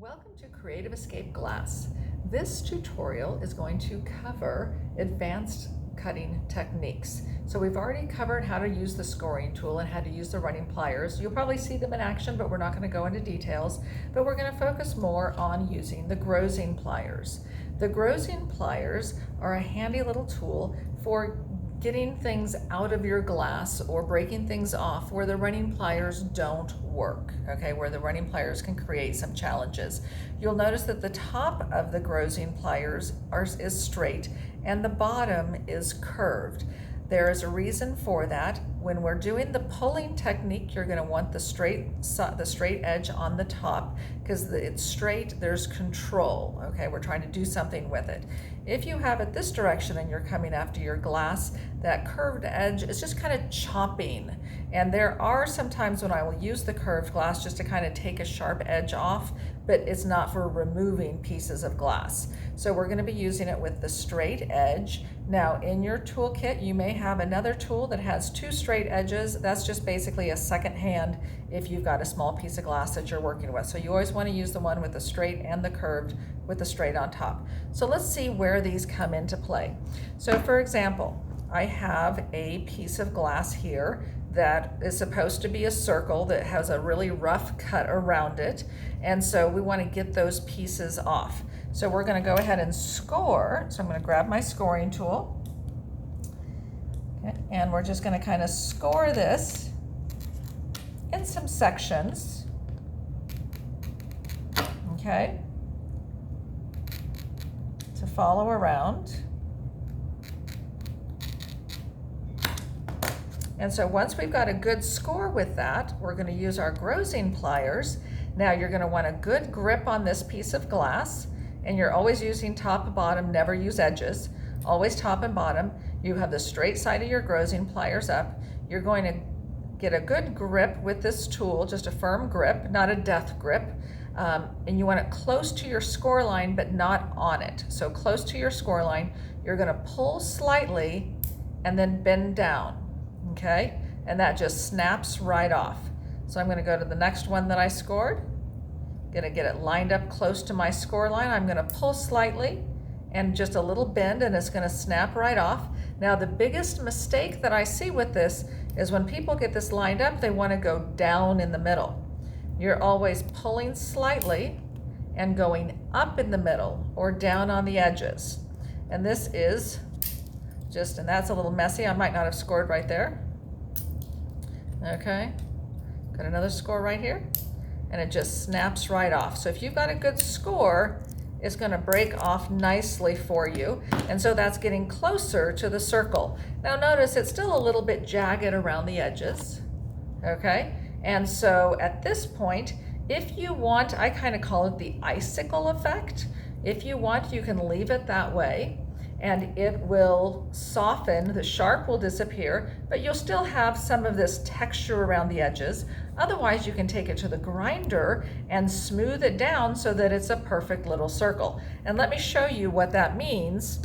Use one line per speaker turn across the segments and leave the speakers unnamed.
Welcome to Creative Escape Glass. This tutorial is going to cover advanced cutting techniques. So we've already covered how to use the scoring tool and how to use the running pliers. You'll probably see them in action, but we're not going to go into details. But we're going to focus more on using the grozing pliers. The grozing pliers are a handy little tool for getting things out of your glass or breaking things off where the running pliers don't work, okay, where the running pliers can create some challenges. You'll notice that the top of the grozing pliers is straight and the bottom is curved. There is a reason for that. When we're doing the pulling technique, you're going to want the straight edge on the top because it's straight, there's control, okay? We're trying to do something with it. If you have it this direction and you're coming after your glass, that curved edge is just kind of chopping. And there are some times when I will use the curved glass just to kind of take a sharp edge off, but it's not for removing pieces of glass. So we're going to be using it with the straight edge. Now in your toolkit, you may have another tool that has two straight edges. That's just basically a second hand if you've got a small piece of glass that you're working with. So you always want to use the one with the straight and the curved with the straight on top. So let's see where these come into play. So for example, I have a piece of glass here that is supposed to be a circle that has a really rough cut around it. And so we want to get those pieces off. So we're going to go ahead and score. So I'm going to grab my scoring tool. Okay, and we're just going to kind of score this in some sections. Okay. To follow around. And so once we've got a good score with that, we're going to use our grozing pliers. Now you're going to want a good grip on this piece of glass, and you're always using top and bottom, never use edges, always top and bottom. You have the straight side of your grozing pliers up. You're going to get a good grip with this tool, just a firm grip, not a death grip. And you want it close to your score line, but not on it. So close to your score line, you're going to pull slightly and then bend down. Okay, and that just snaps right off. So I'm going to go to the next one that I scored. Going to get it lined up close to my score line. I'm going to pull slightly and just a little bend, and it's going to snap right off. Now the biggest mistake that I see with this is when people get this lined up, they want to go down in the middle. You're always pulling slightly and going up in the middle or down on the edges. And this is and that's a little messy. I might not have scored right there. Okay, got another score right here, and it just snaps right off. So if you've got a good score, it's going to break off nicely for you. And so that's getting closer to the circle. Now notice it's still a little bit jagged around the edges. Okay, and so at this point, if you want, I kind of call it the icicle effect. If you want, you can leave it that way, and it will soften, the sharp will disappear, but you'll still have some of this texture around the edges. Otherwise, you can take it to the grinder and smooth it down so that it's a perfect little circle. And let me show you what that means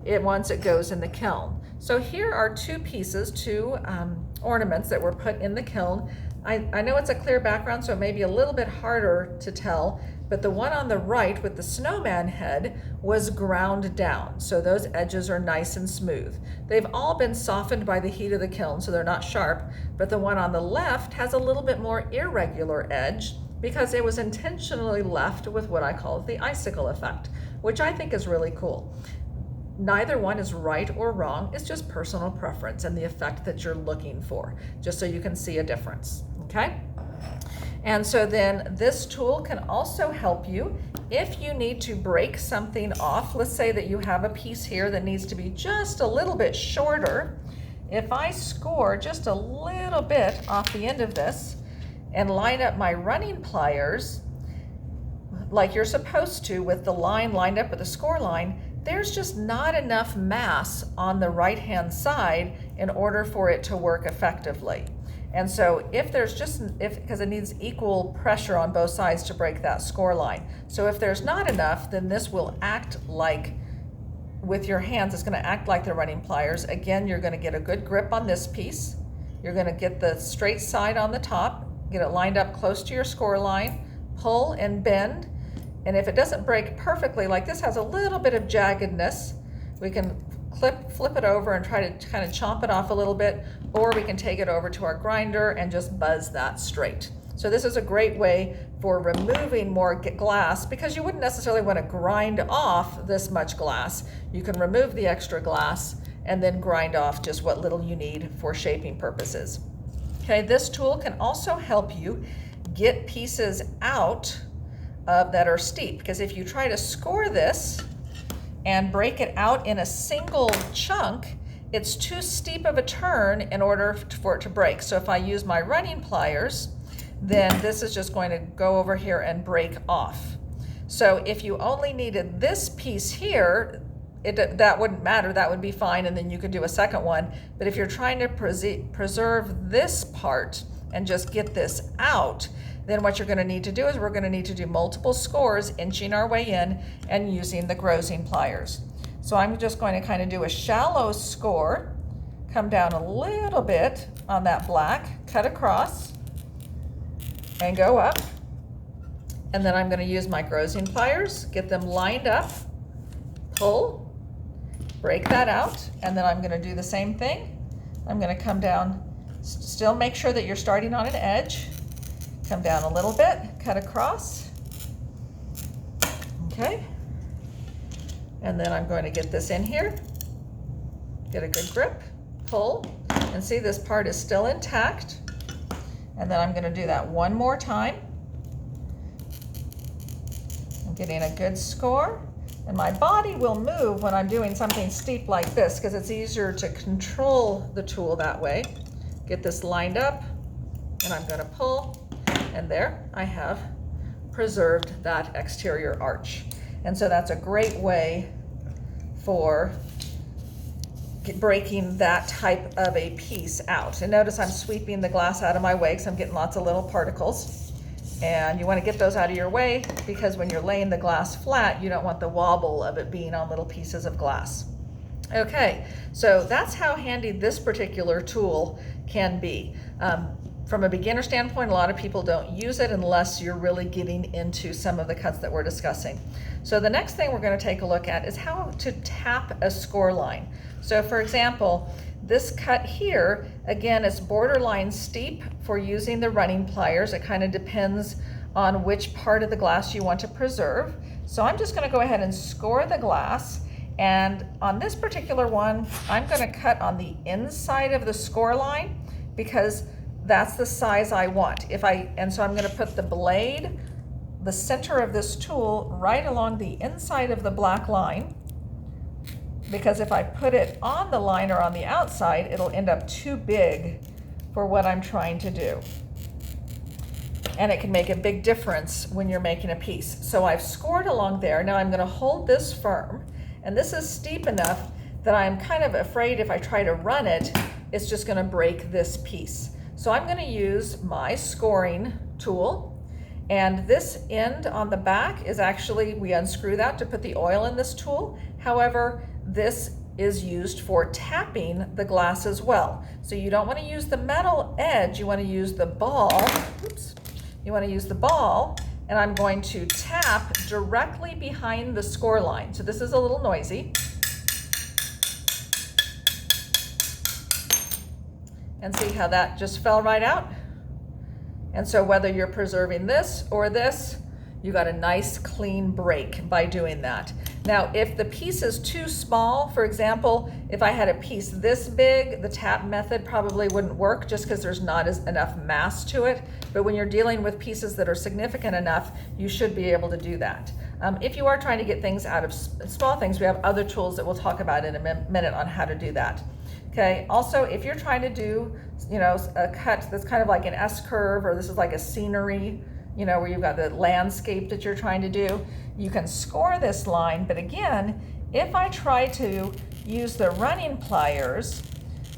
once it goes in the kiln. So here are two pieces, two ornaments that were put in the kiln. I know it's a clear background, so it may be a little bit harder to tell, but the one on the right with the snowman head was ground down. So those edges are nice and smooth. They've all been softened by the heat of the kiln, so they're not sharp, but the one on the left has a little bit more irregular edge because it was intentionally left with what I call the icicle effect, which I think is really cool. Neither one is right or wrong, it's just personal preference and the effect that you're looking for, just so you can see a difference, okay? And so then this tool can also help you if you need to break something off. Let's say that you have a piece here that needs to be just a little bit shorter. If I score just a little bit off the end of this and line up my running pliers like you're supposed to with the line lined up with the score line, there's just not enough mass on the right-hand side in order for it to work effectively. And so because it needs equal pressure on both sides to break that score line. So if there's not enough, then this will act like, with your hands, it's going to act like the running pliers. Again, you're going to get a good grip on this piece. You're going to get the straight side on the top, get it lined up close to your score line, pull and bend, And if it doesn't break perfectly, like this has a little bit of jaggedness, we can flip it over and try to kind of chomp it off a little bit, or we can take it over to our grinder and just buzz that straight. So this is a great way for removing more glass, because you wouldn't necessarily want to grind off this much glass. You can remove the extra glass and then grind off just what little you need for shaping purposes. Okay, this tool can also help you get pieces out that are steep, because if you try to score this and break it out in a single chunk, it's too steep of a turn in order for it to break. So if I use my running pliers, then this is just going to go over here and break off. So if you only needed this piece here, that wouldn't matter, that would be fine, and then you could do a second one. But if you're trying to preserve this part and just get this out, then what you're going to need to do is we're going to need to do multiple scores, inching our way in and using the grozing pliers. So I'm just going to kind of do a shallow score, come down a little bit on that black, cut across, and go up. And then I'm going to use my grozing pliers, get them lined up, pull, break that out, and then I'm going to do the same thing. I'm going to come down, still make sure that you're starting on an edge, come down a little bit, cut across, okay, and then I'm going to get this in here, get a good grip, pull, and see this part is still intact, and then I'm going to do that one more time. I'm getting a good score, and my body will move when I'm doing something steep like this, because it's easier to control the tool that way. Get this lined up, and I'm going to pull, and there I have preserved that exterior arch. And so that's a great way for breaking that type of a piece out. And notice I'm sweeping the glass out of my way because I'm getting lots of little particles. And you want to get those out of your way, because when you're laying the glass flat, you don't want the wobble of it being on little pieces of glass. Okay, so that's how handy this particular tool can be. From a beginner standpoint, a lot of people don't use it unless you're really getting into some of the cuts that we're discussing. So the next thing we're going to take a look at is how to tap a score line. So for example, this cut here, again, it's borderline steep for using the running pliers. It kind of depends on which part of the glass you want to preserve. So I'm just going to go ahead and score the glass. And on this particular one, I'm going to cut on the inside of the score line, because that's the size I want. And so I'm going to put the blade, the center of this tool, right along the inside of the black line, because if I put it on the line or on the outside, it'll end up too big for what I'm trying to do. And it can make a big difference when you're making a piece. So I've scored along there. Now I'm going to hold this firm, and this is steep enough that I'm kind of afraid if I try to run it, it's just going to break this piece. So I'm going to use my scoring tool, and this end on the back is actually, we unscrew that to put the oil in this tool. However, this is used for tapping the glass as well. So you don't want to use the metal edge, you want to use the ball. Oops. You want to use the ball, and I'm going to tap directly behind the score line. So this is a little noisy. And see how that just fell right out? And so whether you're preserving this or this, you got a nice clean break by doing that. Now, if the piece is too small, for example, if I had a piece this big, the tap method probably wouldn't work, just because there's not enough mass to it. But when you're dealing with pieces that are significant enough, you should be able to do that. If you are trying to get things out of small things, we have other tools that we'll talk about in a minute on how to do that. Okay, also, if you're trying to do, a cut that's kind of like an S-curve, or this is like a scenery, where you've got the landscape that you're trying to do, you can score this line. But again, if I try to use the running pliers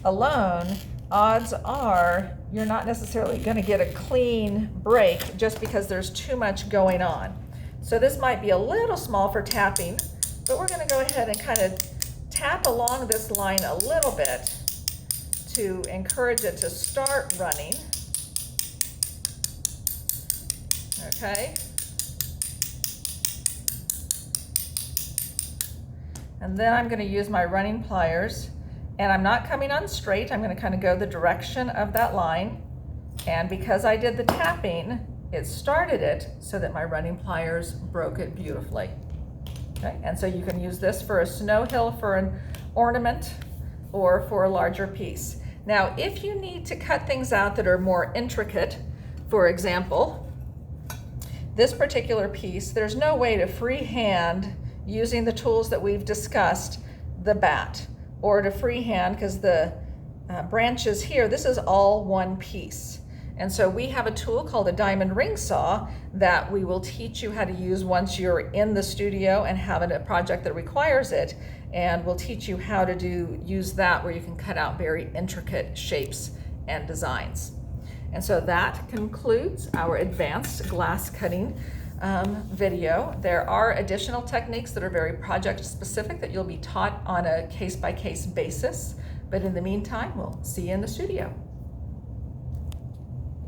alone, odds are you're not necessarily going to get a clean break, just because there's too much going on. So this might be a little small for tapping, but we're going to go ahead and kind of tap along this line a little bit to encourage it to start running. Okay. And then I'm going to use my running pliers, and I'm not coming on straight. I'm going to kind of go the direction of that line. And because I did the tapping, it started it so that my running pliers broke it beautifully. Okay, and so you can use this for a snow hill for an ornament or for a larger piece. Now, if you need to cut things out that are more intricate, for example, this particular piece, there's no way to freehand, using the tools that we've discussed, the bat, or to freehand, because the branches here, this is all one piece. And so we have a tool called a diamond ring saw that we will teach you how to use once you're in the studio and have a project that requires it. And we'll teach you how to use that where you can cut out very intricate shapes and designs. And so that concludes our advanced glass cutting video. There are additional techniques that are very project specific that you'll be taught on a case-by-case basis. But in the meantime, we'll see you in the studio.